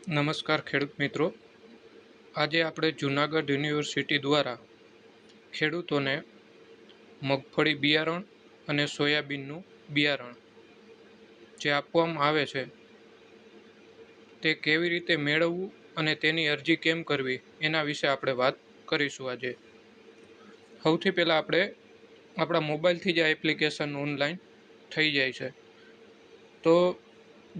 નમસ્કાર ખેડૂત મિત્રો. આજે આપણે જૂનાગઢ યુનિવર્સિટી દ્વારા ખેડૂતોને મગફળી બિયારણ અને સોયાબીનનું બિયારણ જે આપવામાં આવે છે તે કેવી રીતે મેળવવું અને તેની અરજી કેમ કરવી એના વિશે આપણે વાત કરીશું. આજે સૌથી પહેલાં આપણે આપણા મોબાઈલથી જ આ એપ્લિકેશન ઓનલાઈન થઈ જાય છે. તો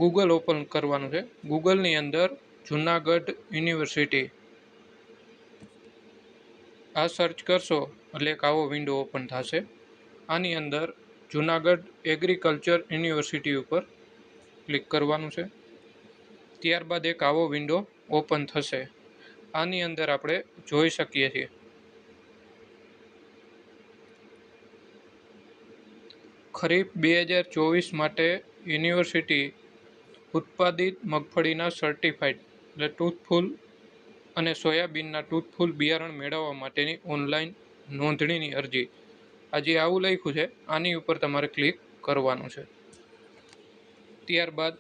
ગૂગલ ઓપન કરવાનું છે. ગૂગલની અંદર જૂનાગઢ યુનિવર્સિટી આ સર્ચ કરશો એટલે એક આવો વિન્ડો ઓપન થશે. આની અંદર જૂનાગઢ એગ્રીકલ્ચર યુનિવર્સિટી ઉપર ક્લિક કરવાનું છે. ત્યારબાદ એક આવો વિન્ડો ઓપન થશે. આની અંદર આપણે જોઈ શકીએ છીએ ખરીફ 2024 માટે યુનિવર્સિટી ઉત્પાદિત મગફળીના સર્ટિફાઈડ એટલે ટૂથફૂલ અને સોયાબીનના ટૂથફૂલ બિયારણ મેળવવા માટેની ઓનલાઈન નોંધણીની અરજી. આજે આવું લખ્યું છે, આની ઉપર તમારે ક્લિક કરવાનું છે. ત્યારબાદ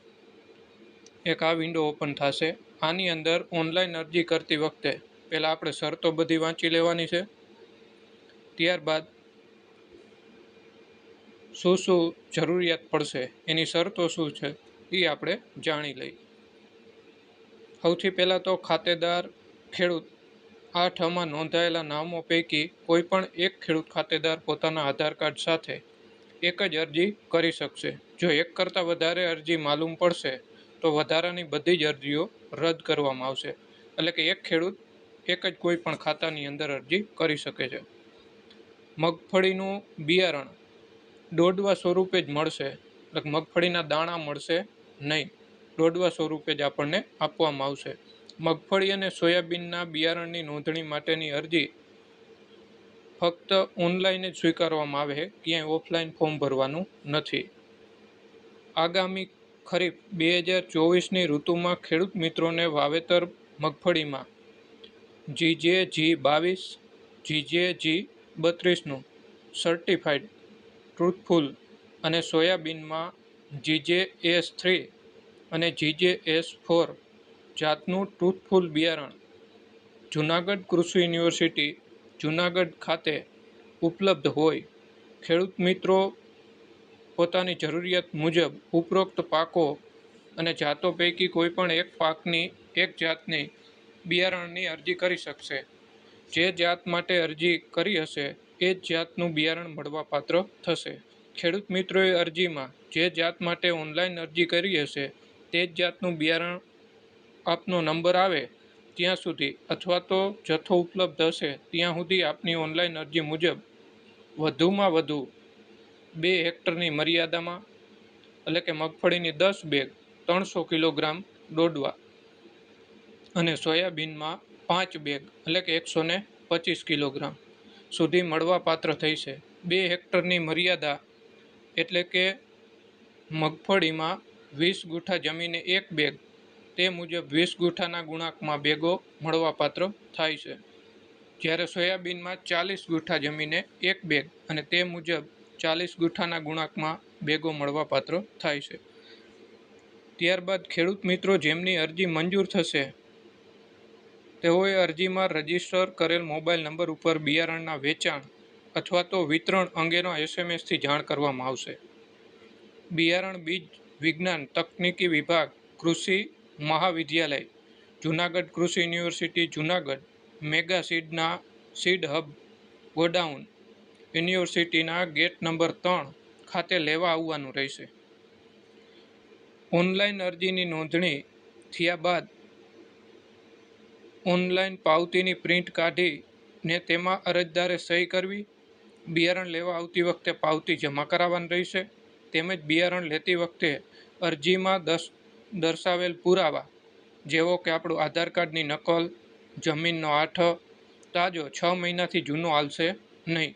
એક આ વિન્ડો ઓપન થશે. આની અંદર ઓનલાઈન અરજી કરતી વખતે પહેલાં આપણે શરતો બધી વાંચી લેવાની છે. ત્યારબાદ શું શું જરૂરિયાત પડશે, એની શરતો શું છે એ આપણે જાણી લઈ. સૌથી પહેલાં તો ખાતેદાર ખેડૂત 8 નોંધાયેલા નામો પૈકી કોઈ પણ એક ખેડૂત ખાતેદાર પોતાના આધાર કાર્ડ સાથે એક જ અરજી કરી શકશે. જો એક કરતાં વધારે અરજી માલુમ પડશે તો વધારાની બધી જ અરજીઓ રદ કરવામાં આવશે. એટલે કે એક ખેડૂત એક જ કોઈ પણ ખાતાની અંદર અરજી કરી શકે છે. મગફળીનું બિયારણ દોડવા સ્વરૂપે જ મળશે. એટલે મગફળીના દાણા મળશે નહીં, દોડવા સ્વરૂપે જ આપણને આપવામાં આવશે. મગફળી અને સોયાબીનના બિયારણની નોંધણી માટેની અરજી ફક્ત ઓનલાઈન જ સ્વીકારવામાં આવે છે, ક્યાંય ઓફલાઈન ફોર્મ ભરવાનું નથી. આગામી ખરીફ 2024ની ઋતુમાં ખેડૂત મિત્રોને વાવેતર મગફળીમાં GJ-G22, GJ-G32નું સર્ટિફાઈડ ટ્રુથફુલ અને સોયાબીનમાં GJ-S3 અને GJ-S4 જાતનું ટ્રુથફુલ બિયારણ જૂનાગઢ કૃષિ યુનિવર્સિટી જૂનાગઢ ખાતે ઉપલબ્ધ હોય. ખેડૂત મિત્રો પોતાની જરૂરિયાત મુજબ ઉપરોક્ત પાકો અને જાતો પૈકી કોઈપણ એક પાકની એક જાતની બિયારણની અરજી કરી શકશે. જે જાત માટે અરજી કરી હશે એ જ જાતનું બિયારણ મળવાપાત્ર થશે. ખેડૂત મિત્રોએ અરજીમાં જે જાત માટે ઓનલાઈન અરજી કરી હશે તે જ જાતનું બિયારણ આપનો નંબર આવે ત્યાં સુધી અથવા તો જથ્થો ઉપલબ્ધ હશે ત્યાં સુધી આપની ઓનલાઈન અરજી મુજબ વધુમાં વધુ 2 હેક્ટરની મર્યાદામાં એટલે કે મગફળીની 10 બેગ 300 કિલોગ્રામ દોડવા અને સોયાબીનમાં 5 બેગ એટલે કે 125 કિલોગ્રામ સુધી મળવાપાત્ર થઈ છે. 2 હેક્ટરની મર્યાદા એટલે કે મગફળીમાં 20 ગુઠા જમીને 1 બેગ, તે મુજબ 20 ગુઠાના ગુણાંકમાં બેગો મળવાપાત્ર થાય છે. જ્યારે સોયાબીનમાં 40 ગુઠા જમીને 1 બેગ અને તે મુજબ 40 ગુઠાના ગુણાંકમાં બેગો મળવાપાત્ર થાય છે. ત્યારબાદ ખેડૂત મિત્રો જેમની અરજી મંજૂર થશે તેઓએ અરજીમાં રજીસ્ટર કરેલ મોબાઈલ નંબર ઉપર બિયારણના વેચાણ અથવા તો વિતરણ અંગેનો SMS થી જાણ કરવામાં આવશે. બિયારણ બીજ વિજ્ઞાન તકનીકી વિભાગ કૃષિ મહાવિદ્યાલય જૂનાગઢ કૃષિ યુનિવર્સિટી જૂનાગઢ મેગા સીડના સીડ હબ ગોડાઉન યુનિવર્સિટીના ગેટ નંબર 3 ખાતે લેવા આવવાનું રહેશે. ઓનલાઈન અરજીની નોંધણી થયા બાદ ઓનલાઈન પાવતીની પ્રિન્ટ કાઢીને તેમાં અરજદારે સહી કરવી. બિયારણ લેવા આવતી વખતે પાવતી જમા કરાવવાની રહેશે. તેમજ બિયારણ લેતી વખતે અરજીમાં દર્શાવેલ પુરાવા જેવો કે આપણું આધાર કાર્ડની નકલ, જમીનનો આઠ, તાજો 6 મહિનાથી જૂનો હાલશે નહીં.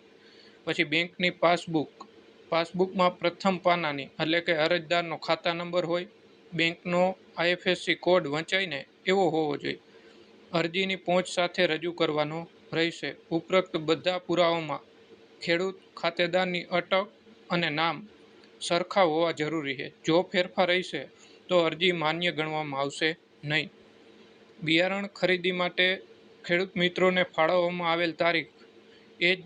પછી બેંકની પાસબુકમાં પ્રથમ પાનાની એટલે કે અરજદારનો ખાતા નંબર હોય, બેંકનો IFSC કોડ વંચાઈને એવો હોવો જોઈએ. અરજીની પહોંચ સાથે રજૂ કરવાનો રહેશે. ઉપરોક્ત બધા પુરાવામાં ખેડૂત ખાતેદારની અટક અને નામ સરખા હોવા જરૂરી છે. જો ફેરફાર રહેશે તો અરજી માન્ય ગણવામાં આવશે નહીં. બિયારણ ખરીદી માટે ખેડૂત મિત્રોને ફાળવવામાં આવેલ તારીખ એ જ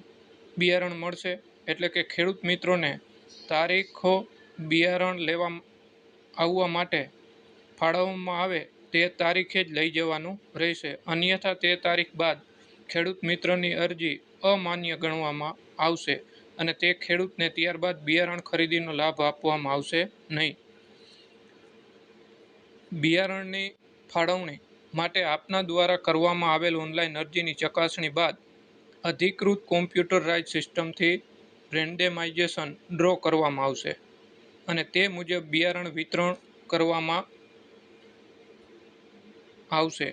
બિયારણ મળશે. એટલે કે ખેડૂત મિત્રોને તારીખો બિયારણ લેવા આવવા માટે ફાળવવામાં આવે તે તારીખે જ લઈ જવાનું રહેશે. અન્યથા તે તારીખ બાદ ખેડૂત મિત્રની અરજી અમાન્ય ગણવામાં આવશે અને તે ખેડૂતને ત્યારબાદ બિયારણ ખરીદીનો લાભ આપવામાં આવશે નહીં. બિયારણની ફાળવણી માટે આપના દ્વારા કરવામાં આવેલ ઓનલાઈન અરજીની ચકાસણી બાદ અધિકૃત કોમ્પ્યુટરાઇઝ સિસ્ટમથી રેન્ડમાઇઝેશન ડ્રો કરવામાં આવશે અને તે મુજબ બિયારણ વિતરણ કરવામાં આવશે.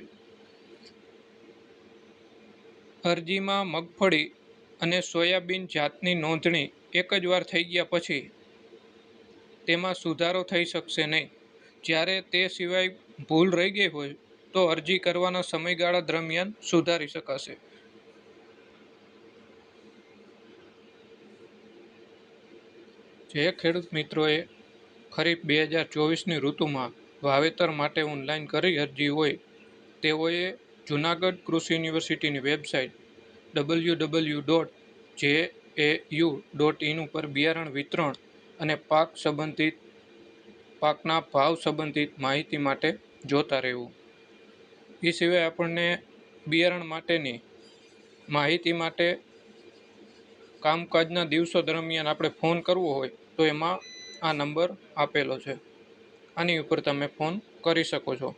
અરજીમાં મગફળી અને સોયાબીન જાતની નોંધણી એક જ વાર થઈ ગયા પછી તેમાં સુધારો થઈ શકશે નહીં. જ્યારે તે સિવાય ભૂલ રહી ગઈ હોય તો અરજી કરવાના સમયગાળા દરમિયાન સુધારી શકાશે. જે ખેડૂત મિત્રોએ ખરીફ 2024ની ઋતુમાં વાવેતર માટે ઓનલાઈન કરી અરજી હોય તેઓએ જૂનાગઢ કૃષિ યુનિવર્સિટીની વેબસાઇટ www.jau.in ઉપર બિયારણ વિતરણ અને પાકના ભાવ સંબંધિત માહિતી માટે જોતા રહેવું. એ સિવાય આપણને બિયારણ માટેની માહિતી માટે કામકાજના દિવસો દરમિયાન આપણે ફોન કરવો હોય તો એમાં આ નંબર આપેલો છે. આની ઉપર તમે ફોન કરી શકો છો.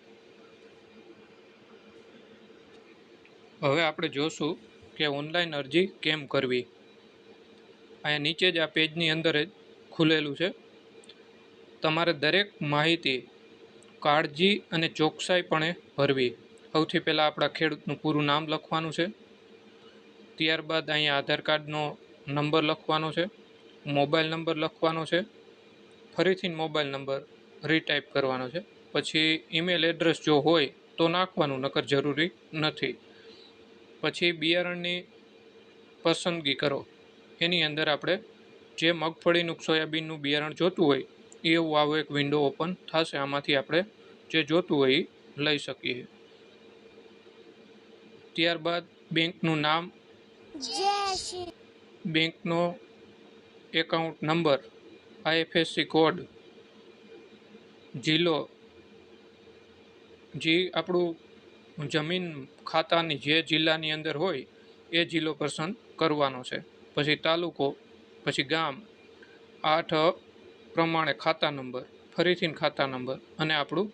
હવે આપણે જોશું કે ઓનલાઈન અરજી કેમ કરવી. અહીંયા નીચે જ આ પેજની અંદર જ ખુલેલું છે. તમારે દરેક માહિતી કાળજી અને ચોકસાઈપણે ભરવી. સૌથી પહેલાં આપણા ખેડૂતનું પૂરું નામ લખવાનું છે. ત્યારબાદ અહીંયા આધાર કાર્ડનો નંબર લખવાનો છે, મોબાઈલ નંબર લખવાનો છે, ફરીથી મોબાઈલ નંબર રીટાઈપ કરવાનો છે. પછી ઈમેલ એડ્રેસ જો હોય તો નાખવાનું, નકર જરૂરી નથી. પછી બિયારણની પસંદગી કરો. એની અંદર આપણે જે મગફળીનું સોયાબીનનું બિયારણ જોતું હોય એવું આવો એક વિન્ડો ઓપન થશે. આમાંથી આપણે જે જોતું હોય એ લઈ શકીએ. ત્યારબાદ બેંકનું નામ, બેંકનો એકાઉન્ટ નંબર, IFSC કોડ, જિલ્લો, જે આપણું જમીન ખાતાની જે જિલ્લાની અંદર હોય એ જિલ્લો પસંદ કરવાનો છે. પછી તાલુકો, પછી ગામ, 8 પ્રમાણે ખાતા નંબર, ફરીથી ખાતા નંબર અને આપણું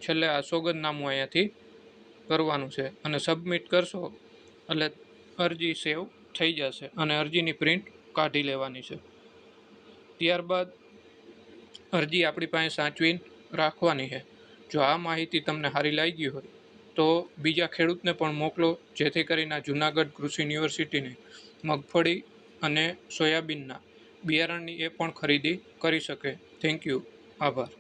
છેલ્લે આ સોગંદનામું અહીંયાથી કરવાનું છે અને સબમિટ કરશો એટલે અરજી સેવ થઈ જશે અને અરજીની પ્રિન્ટ કાઢી લેવાની છે. ત્યારબાદ અરજી આપણી પાસે સાચવીને રાખવાની છે. જો આ માહિતી તમને સારી લાગી હોય તો બીજા ખેડૂતને પણ મોકલો, જેથી કરીને જૂનાગઢ કૃષિ યુનિવર્સિટીની મગફળી અને સોયાબીનના બિયારણની એ પણ ખરીદી કરી શકે. Thank you. આભાર.